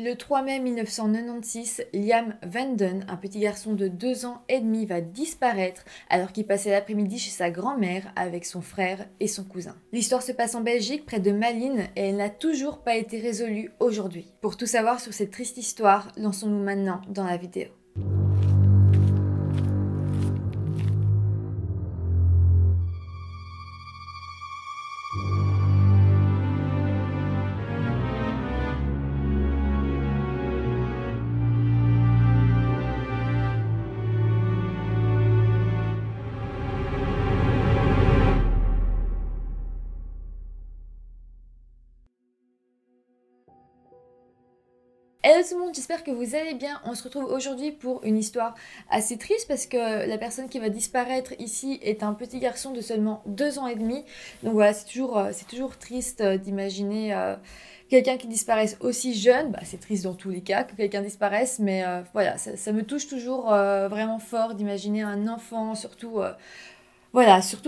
Le 3 mai 1996, Liam Vanden, un petit garçon de 2 ans et demi, va disparaître alors qu'il passait l'après-midi chez sa grand-mère avec son frère et son cousin. L'histoire se passe en Belgique, près de Malines, et elle n'a toujours pas été résolue aujourd'hui. Pour tout savoir sur cette triste histoire, lançons-nous maintenant dans la vidéo. Hello tout le monde, j'espère que vous allez bien. On se retrouve aujourd'hui pour une histoire assez triste parce que la personne qui va disparaître ici est un petit garçon de seulement 2 ans et demi. Donc voilà, c'est toujours triste d'imaginer quelqu'un qui disparaisse aussi jeune. Bah, c'est triste dans tous les cas que quelqu'un disparaisse, mais voilà, ça me touche toujours vraiment fort d'imaginer un enfant, surtout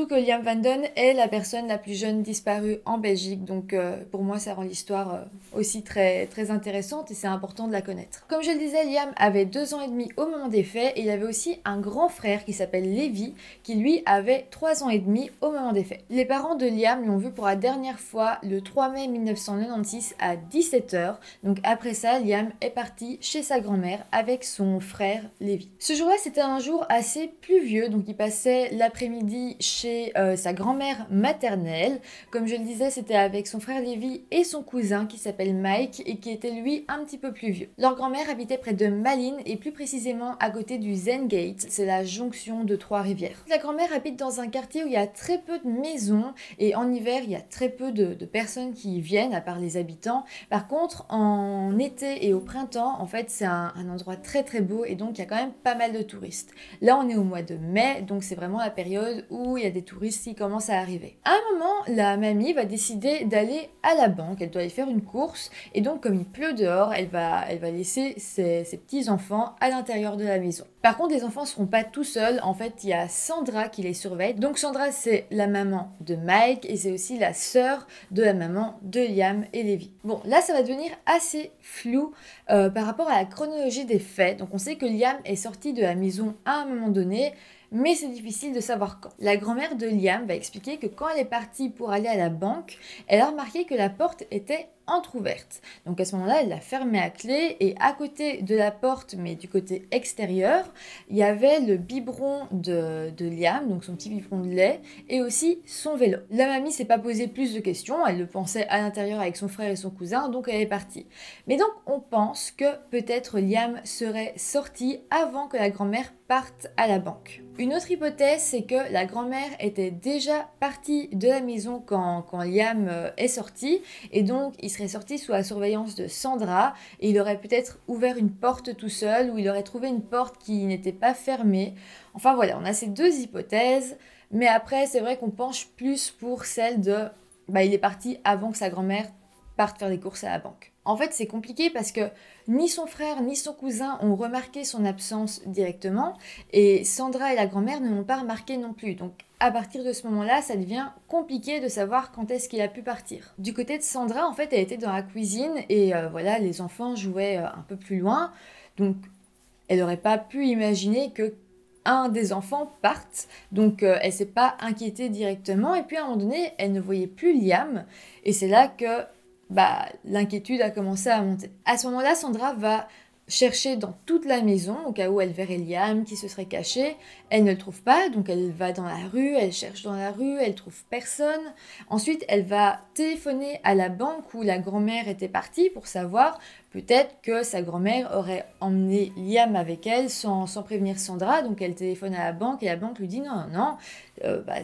que Liam Vanden est la personne la plus jeune disparue en Belgique, donc pour moi ça rend l'histoire aussi très, très intéressante et c'est important de la connaître. Comme je le disais, Liam avait 2 ans et demi au moment des faits et il avait aussi un grand frère qui s'appelle Levi qui lui avait 3 ans et demi au moment des faits. Les parents de Liam l'ont vu pour la dernière fois le 3 mai 1996 à 17 h, donc après ça Liam est parti chez sa grand-mère avec son frère Levi. Ce jour-là c'était un jour assez pluvieux, donc il passait l'après-midi chez sa grand-mère maternelle. Comme je le disais, c'était avec son frère Levi et son cousin qui s'appelle Mike et qui était lui un petit peu plus vieux. Leur grand-mère habitait près de Malines et plus précisément à côté du Zengate, c'est la jonction de Trois-Rivières. La grand-mère habite dans un quartier où il y a très peu de maisons et en hiver il y a très peu de personnes qui y viennent à part les habitants. Par contre en été et au printemps en fait c'est un endroit très très beau et donc il y a quand même pas mal de touristes. Là on est au mois de mai donc c'est vraiment la période où il y a des touristes qui commencent à arriver. À un moment, la mamie va décider d'aller à la banque, elle doit aller faire une course, et donc comme il pleut dehors, elle va laisser ses petits-enfants à l'intérieur de la maison. Par contre, les enfants ne seront pas tout seuls, en fait, il y a Sandra qui les surveille. Donc Sandra, c'est la maman de Mike, et c'est aussi la sœur de la maman de Liam et Levi. Bon, là, ça va devenir assez flou par rapport à la chronologie des faits. Donc on sait que Liam est sorti de la maison à un moment donné, mais c'est difficile de savoir quand. La grand-mère de Liam va expliquer que quand elle est partie pour aller à la banque, elle a remarqué que la porte était entrouverte. Donc à ce moment-là, elle l'a fermée à clé et à côté de la porte, mais du côté extérieur, il y avait le biberon de Liam, donc son petit biberon de lait, et aussi son vélo. La mamie s'est pas posé plus de questions, elle le pensait à l'intérieur avec son frère et son cousin, donc elle est partie. Mais donc on pense que peut-être Liam serait sorti avant que la grand-mère parte à la banque. Une autre hypothèse, c'est que la grand-mère était déjà partie de la maison quand Liam est sorti, et donc il serait sorti sous la surveillance de Sandra, et il aurait peut-être ouvert une porte tout seul, ou il aurait trouvé une porte qui n'était pas fermée. Enfin voilà, on a ces deux hypothèses, mais après c'est vrai qu'on penche plus pour celle de il est parti avant que sa grand-mère parte faire des courses à la banque. En fait, c'est compliqué parce que ni son frère ni son cousin ont remarqué son absence directement et Sandra et la grand-mère ne l'ont pas remarqué non plus. Donc, à partir de ce moment-là, ça devient compliqué de savoir quand est-ce qu'il a pu partir. Du côté de Sandra, en fait, elle était dans la cuisine et voilà, les enfants jouaient un peu plus loin. Donc, elle n'aurait pas pu imaginer que un des enfants parte, donc elle s'est pas inquiétée directement et puis à un moment donné, elle ne voyait plus Liam et c'est là que l'inquiétude a commencé à monter. À ce moment-là, Sandra va chercher dans toute la maison, au cas où elle verrait Liam qui se serait caché. Elle ne le trouve pas, donc elle va dans la rue, elle cherche dans la rue, elle trouve personne. Ensuite, elle va téléphoner à la banque où la grand-mère était partie pour savoir peut-être que sa grand-mère aurait emmené Liam avec elle sans prévenir Sandra. Donc elle téléphone à la banque et la banque lui dit non,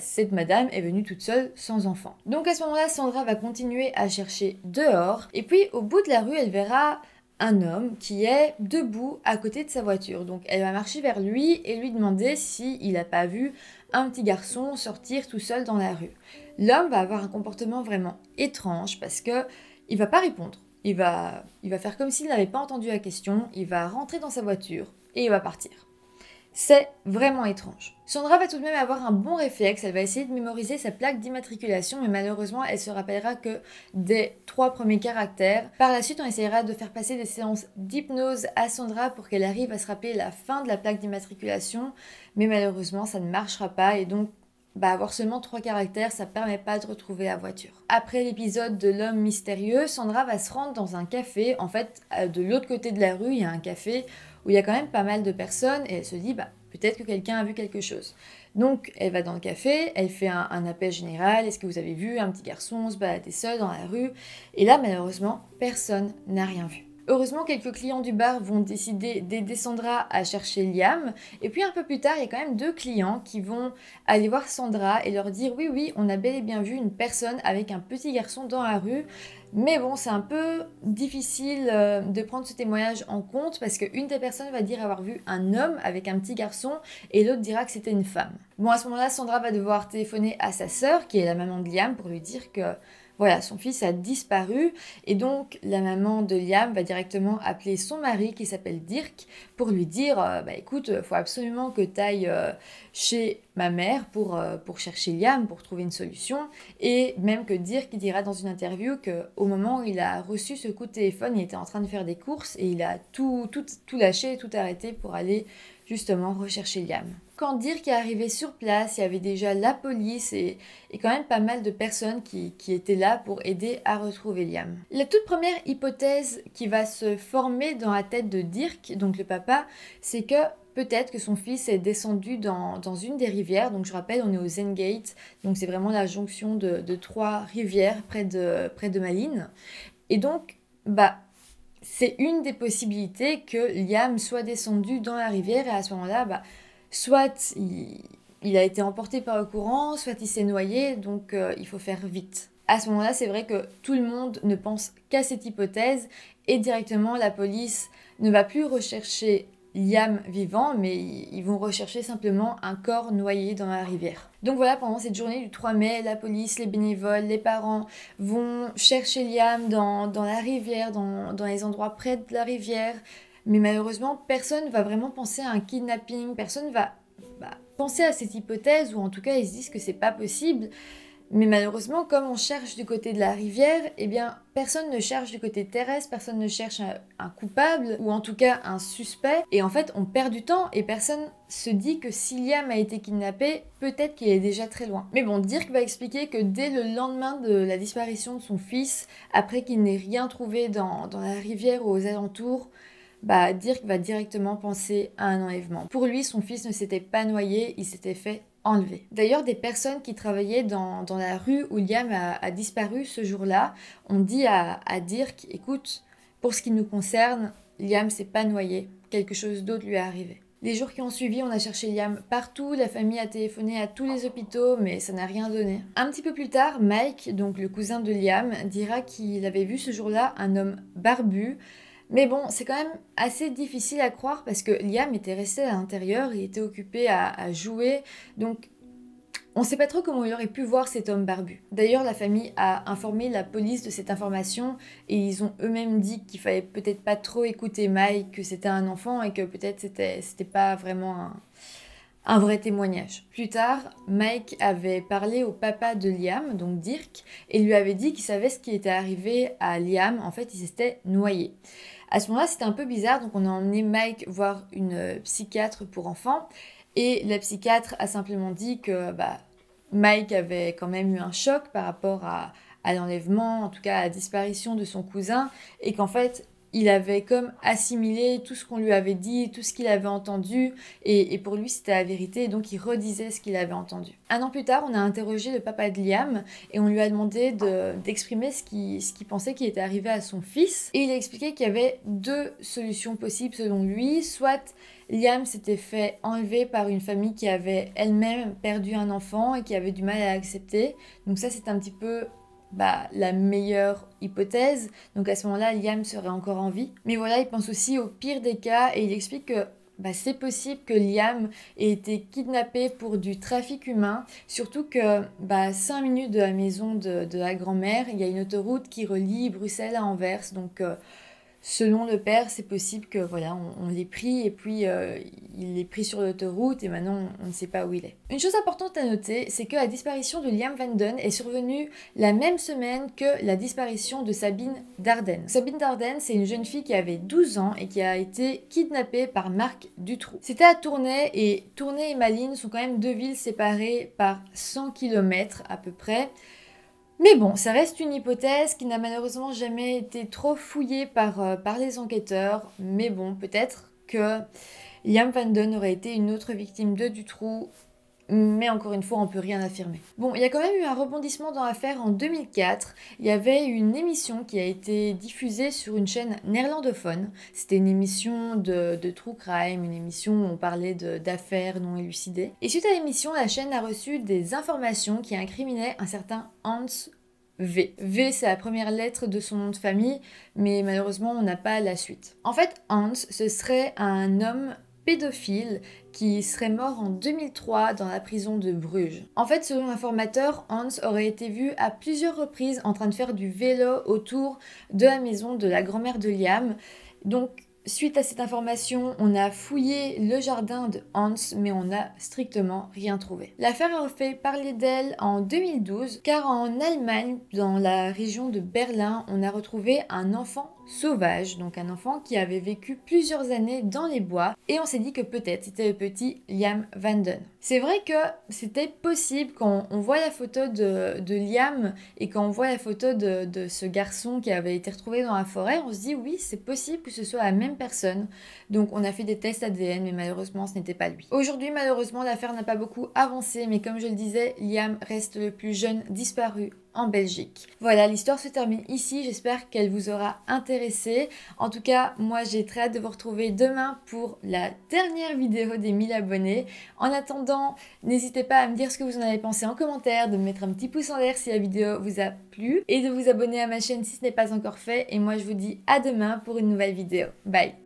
cette madame est venue toute seule sans enfant. Donc à ce moment-là, Sandra va continuer à chercher dehors et puis au bout de la rue, elle verra un homme qui est debout à côté de sa voiture. Donc elle va marcher vers lui et lui demander s'il n'a pas vu un petit garçon sortir tout seul dans la rue. L'homme va avoir un comportement vraiment étrange parce que il va pas répondre. Il va faire comme s'il n'avait pas entendu la question, il va rentrer dans sa voiture et il va partir. C'est vraiment étrange. Sandra va tout de même avoir un bon réflexe, elle va essayer de mémoriser sa plaque d'immatriculation, mais malheureusement, elle se rappellera que des 3 premiers caractères. Par la suite, on essaiera de faire passer des séances d'hypnose à Sandra pour qu'elle arrive à se rappeler la fin de la plaque d'immatriculation, mais malheureusement, ça ne marchera pas, et donc avoir seulement 3 caractères, ça permet pas de retrouver la voiture. Après l'épisode de l'homme mystérieux, Sandra va se rendre dans un café. En fait, de l'autre côté de la rue, il y a un café où il y a quand même pas mal de personnes et elle se dit, peut-être que quelqu'un a vu quelque chose. Donc, elle va dans le café, elle fait un appel général. Est-ce que vous avez vu un petit garçon se balader seul dans la rue? Et là, malheureusement, personne n'a rien vu. Heureusement, quelques clients du bar vont décider d'aider Sandra à chercher Liam. Et puis un peu plus tard, il y a quand même 2 clients qui vont aller voir Sandra et leur dire oui, on a bel et bien vu une personne avec un petit garçon dans la rue. Mais bon, c'est un peu difficile de prendre ce témoignage en compte parce qu'une des personnes va dire avoir vu un homme avec un petit garçon et l'autre dira que c'était une femme. Bon, à ce moment-là, Sandra va devoir téléphoner à sa sœur, qui est la maman de Liam, pour lui dire que voilà, son fils a disparu et donc la maman de Liam va directement appeler son mari qui s'appelle Dirk pour lui dire écoute, faut absolument que tu ailles chez ma mère pour chercher Liam, pour trouver une solution. Et même que Dirk dira dans une interview qu'au moment où il a reçu ce coup de téléphone, il était en train de faire des courses et il a tout lâché, tout arrêté pour aller justement rechercher Liam. Quand Dirk est arrivé sur place, il y avait déjà la police et quand même pas mal de personnes qui étaient là pour aider à retrouver Liam. La toute première hypothèse qui va se former dans la tête de Dirk, donc le papa, c'est que peut-être que son fils est descendu dans une des rivières. Donc je rappelle, on est au Zengate, donc c'est vraiment la jonction de 3 rivières près de Malines. Et donc, c'est une des possibilités que Liam soit descendu dans la rivière et à ce moment-là, soit il a été emporté par le courant, soit il s'est noyé, donc il faut faire vite. À ce moment-là, c'est vrai que tout le monde ne pense qu'à cette hypothèse et directement la police ne va plus rechercher Liam vivant, mais ils vont rechercher simplement un corps noyé dans la rivière. Donc voilà, pendant cette journée du 3 mai, la police, les bénévoles, les parents vont chercher Liam dans la rivière, dans les endroits près de la rivière. Mais malheureusement, personne ne va vraiment penser à un kidnapping, personne ne va penser à cette hypothèse, ou en tout cas ils se disent que c'est pas possible. Mais malheureusement, comme on cherche du côté de la rivière, personne ne cherche du côté terrestre, personne ne cherche un coupable, ou en tout cas un suspect. Et en fait, on perd du temps et personne se dit que si Liam a été kidnappé, peut-être qu'il est déjà très loin. Mais bon, Dirk va expliquer que dès le lendemain de la disparition de son fils, après qu'il n'ait rien trouvé dans la rivière ou aux alentours, Dirk va directement penser à un enlèvement. Pour lui, son fils ne s'était pas noyé, il s'était fait enlever. D'ailleurs, des personnes qui travaillaient dans la rue où Liam a disparu ce jour-là ont dit à Dirk, écoute, pour ce qui nous concerne, Liam s'est pas noyé, quelque chose d'autre lui est arrivé. Les jours qui ont suivi, on a cherché Liam partout, la famille a téléphoné à tous les hôpitaux, mais ça n'a rien donné. Un petit peu plus tard, Mike, donc le cousin de Liam, dira qu'il avait vu ce jour-là un homme barbu. Mais bon, c'est quand même assez difficile à croire parce que Liam était resté à l'intérieur, il était occupé à jouer, donc on ne sait pas trop comment il aurait pu voir cet homme barbu. D'ailleurs, la famille a informé la police de cette information et ils ont eux-mêmes dit qu'il fallait peut-être pas trop écouter Mike, que c'était un enfant et que peut-être c'était pas vraiment un vrai témoignage. Plus tard, Mike avait parlé au papa de Liam, donc Dirk, et lui avait dit qu'il savait ce qui était arrivé à Liam. En fait, il s'était noyé. À ce moment-là, c'était un peu bizarre, donc on a emmené Mike voir une psychiatre pour enfants, et la psychiatre a simplement dit que Mike avait quand même eu un choc par rapport à l'enlèvement, en tout cas à la disparition de son cousin, et qu'en fait, il avait comme assimilé tout ce qu'on lui avait dit, tout ce qu'il avait entendu, et pour lui c'était la vérité, et donc il redisait ce qu'il avait entendu. 1 an plus tard, on a interrogé le papa de Liam, et on lui a demandé d'exprimer ce qu'il pensait qui était arrivé à son fils, et il a expliqué qu'il y avait 2 solutions possibles selon lui, soit Liam s'était fait enlever par une famille qui avait elle-même perdu un enfant et qui avait du mal à l'accepter, donc ça c'est un petit peu la meilleure hypothèse. Donc à ce moment-là, Liam serait encore en vie. Mais voilà, il pense aussi au pire des cas et il explique que c'est possible que Liam ait été kidnappé pour du trafic humain, surtout que 5 minutes de la maison de la grand-mère, il y a une autoroute qui relie Bruxelles à Anvers, donc selon le père, c'est possible que voilà, on l'ait pris et puis il est pris sur l'autoroute et maintenant on ne sait pas où il est. Une chose importante à noter, c'est que la disparition de Liam Van Don est survenue la même semaine que la disparition de Sabine Dardenne. Sabine Dardenne, c'est une jeune fille qui avait 12 ans et qui a été kidnappée par Marc Dutroux. C'était à Tournai et Tournai et Malines sont quand même deux villes séparées par 100 km à peu près. Mais bon, ça reste une hypothèse qui n'a malheureusement jamais été trop fouillée par les enquêteurs. Mais bon, peut-être que Liam Van Don aurait été une autre victime de Dutroux. Mais encore une fois, on peut rien affirmer. Bon, il y a quand même eu un rebondissement dans l'affaire en 2004. Il y avait une émission qui a été diffusée sur une chaîne néerlandophone. C'était une émission de true crime, une émission où on parlait d'affaires non élucidées. Et suite à l'émission, la chaîne a reçu des informations qui incriminaient un certain Hans V. V, c'est la première lettre de son nom de famille, mais malheureusement, on n'a pas la suite. En fait, Hans, ce serait un homme pédophile qui serait mort en 2003 dans la prison de Bruges. En fait, selon l'informateur, Hans aurait été vu à plusieurs reprises en train de faire du vélo autour de la maison de la grand-mère de Liam. Donc, suite à cette information, on a fouillé le jardin de Hans, mais on n'a strictement rien trouvé. L'affaire a fait parler d'elle en 2012, car en Allemagne, dans la région de Berlin, on a retrouvé un enfant sauvage, donc un enfant qui avait vécu plusieurs années dans les bois, et on s'est dit que peut-être c'était le petit Liam Van Don. C'est vrai que c'était possible quand on voit la photo de Liam et quand on voit la photo de ce garçon qui avait été retrouvé dans la forêt, on se dit oui, c'est possible que ce soit la même personne. Donc on a fait des tests ADN, mais malheureusement ce n'était pas lui. Aujourd'hui, malheureusement, l'affaire n'a pas beaucoup avancé, mais comme je le disais, Liam reste le plus jeune disparu en Belgique. Voilà, l'histoire se termine ici, j'espère qu'elle vous aura intéressé. En tout cas, moi j'ai très hâte de vous retrouver demain pour la dernière vidéo des 1000 abonnés. En attendant, n'hésitez pas à me dire ce que vous en avez pensé en commentaire, de me mettre un petit pouce en l'air si la vidéo vous a plu et de vous abonner à ma chaîne si ce n'est pas encore fait. Et moi je vous dis à demain pour une nouvelle vidéo. Bye!